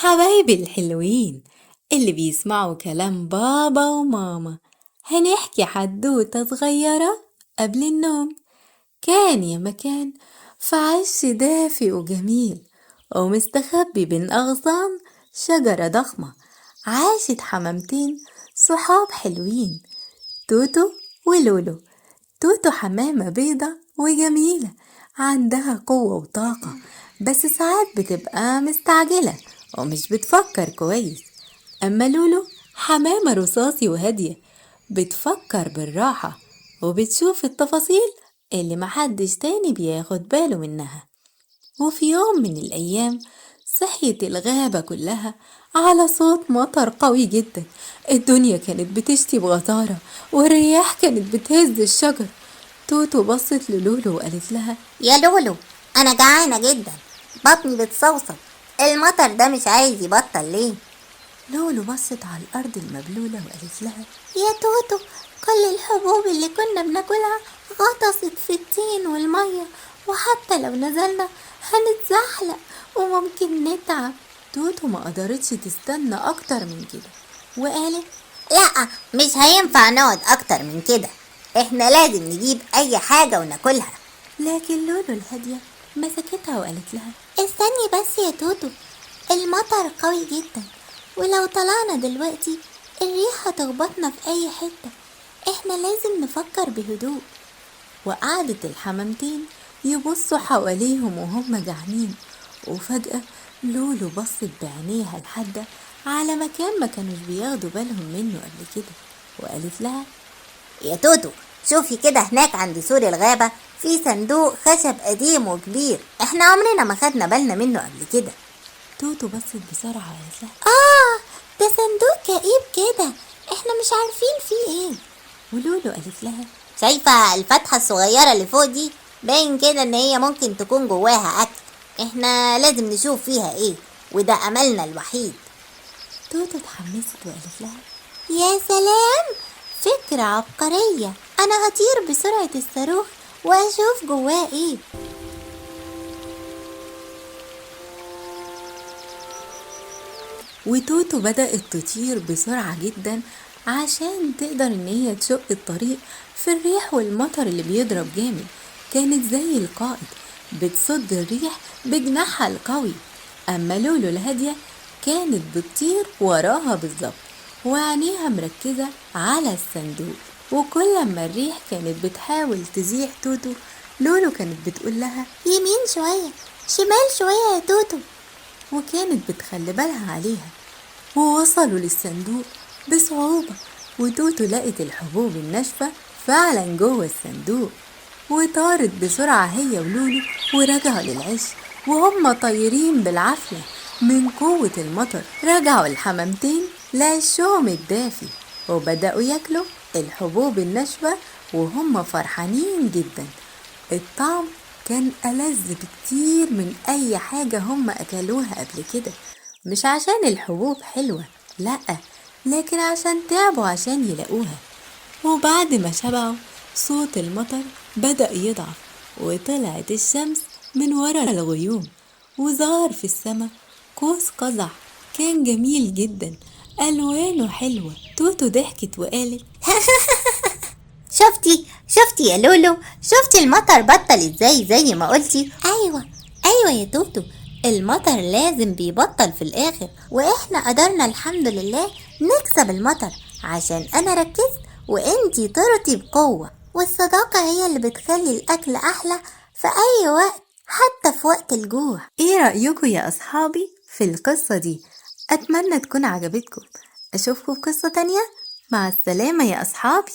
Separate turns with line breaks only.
حبايبي الحلوين اللي بيسمعوا كلام بابا وماما، هنحكي حدوتة صغيرة قبل النوم. كان يا مكان في عش دافي وجميل ومستخبي بين أغصان شجرة ضخمة، عاشت حمامتين صحاب حلوين، توتو ولولو. توتو حمامة بيضة وجميلة، عندها قوة وطاقة، بس ساعات بتبقى مستعجلة ومش بتفكر كويس. أما لولو حمامة رصاصي وهادية، بتفكر بالراحة وبتشوف التفاصيل اللي محدش تاني بياخد باله منها. وفي يوم من الأيام صحيت الغابة كلها على صوت مطر قوي جدا. الدنيا كانت بتشتي بغزارة والرياح كانت بتهز الشجر. توتو بصت للولو وقالت لها:
يا لولو، أنا جعانة جدا، بطني بتصوصو. المطر ده مش عايز يبطل ليه؟
لولو بصت على الأرض المبلولة وقالت لها:
يا توتو، كل الحبوب اللي كنا بناكلها غطست في الطين والمية، وحتى لو نزلنا هنتزحلق وممكن نتعب.
توتو ما قدرتش تستنى أكتر من كده وقالت:
لا، مش هينفع نقعد أكتر من كده، احنا لازم نجيب أي حاجة وناكلها.
لكن لولو الهادية مسكتها وقالت لها:
استني بس يا توتو، المطر قوي جدا، ولو طلعنا دلوقتي الريح هتخبطنا في اي حتة. احنا لازم نفكر بهدوء.
وقعدت الحمامتين يبصوا حواليهم وهم جعانين، وفجأة لولو بصت بعينيها الحادة على مكان ما كانوش بياخدوا بالهم منه قبل كده وقالت لها:
يا توتو، شوفي كده هناك عند سور الغابة في صندوق خشب قديم وكبير، احنا عمرنا ما خدنا بالنا منه قبل كده.
توتو بصت بسرعة وقالت لها:
ده صندوق كئيب كده، احنا مش عارفين فيه ايه.
ولولو قالت لها:
شايفة الفتحة الصغيرة اللي فوق دي؟ باين كده ان هي ممكن تكون جواها اكل، احنا لازم نشوف فيها ايه، وده املنا الوحيد.
توتو اتحمست وقالت لها:
يا سلام، فكرة عبقرية، انا هطير بسرعة الصاروخ واشوف جواه ايه.
وتوتو بدأت تطير بسرعة جدا عشان تقدر ان هي تشق الطريق في الريح والمطر اللي بيضرب جامد. كانت زي القائد بتصد الريح بجناحها القوي. اما لولو الهادية كانت بتطير وراها بالظبط وعينيها مركزة على الصندوق. وكل ما الريح كانت بتحاول تزيح توتو، لولو كانت بتقول لها:
يمين شوية، شمال شوية يا توتو.
وكانت بتخلي بالها عليها. ووصلوا للصندوق بصعوبة، وتوتو لقت الحبوب الناشفة فعلا جوه الصندوق. وطارت بسرعة هي ولولو ورجعوا للعش وهم طايرين بالعافية من قوة المطر. رجعوا الحمامتين لعشهم الدافي وبدأوا ياكلوا الحبوب الناشفة وهم فرحانين جدا. الطعم كان ألذ بكتير من أي حاجة هم أكلوها قبل كده، مش عشان الحبوب حلوة، لأ، لكن عشان تعبوا عشان يلاقوها. وبعد ما شبعوا صوت المطر بدأ يضعف وطلعت الشمس من ورا الغيوم وظهر في السماء قوس قزح كان جميل جدا، ألوانه حلوة. توتو ضحكت وقالت:
شفتي يا لولو، شفتي المطر بطل ازاي زي ما قلتي؟ ايوه يا توتو، المطر لازم بيبطل في الاخر، واحنا قدرنا الحمد لله نكسب المطر عشان انا ركزت وانتي طرتي بقوة. والصداقة هي اللي بتخلي الاكل احلى في اي وقت، حتى في وقت الجوع.
ايه رأيكم يا أصحابي في القصة دي؟ أتمنى تكون عجبتكم. أشوفكم في قصة تانية. مع السلامة يا أصحابي.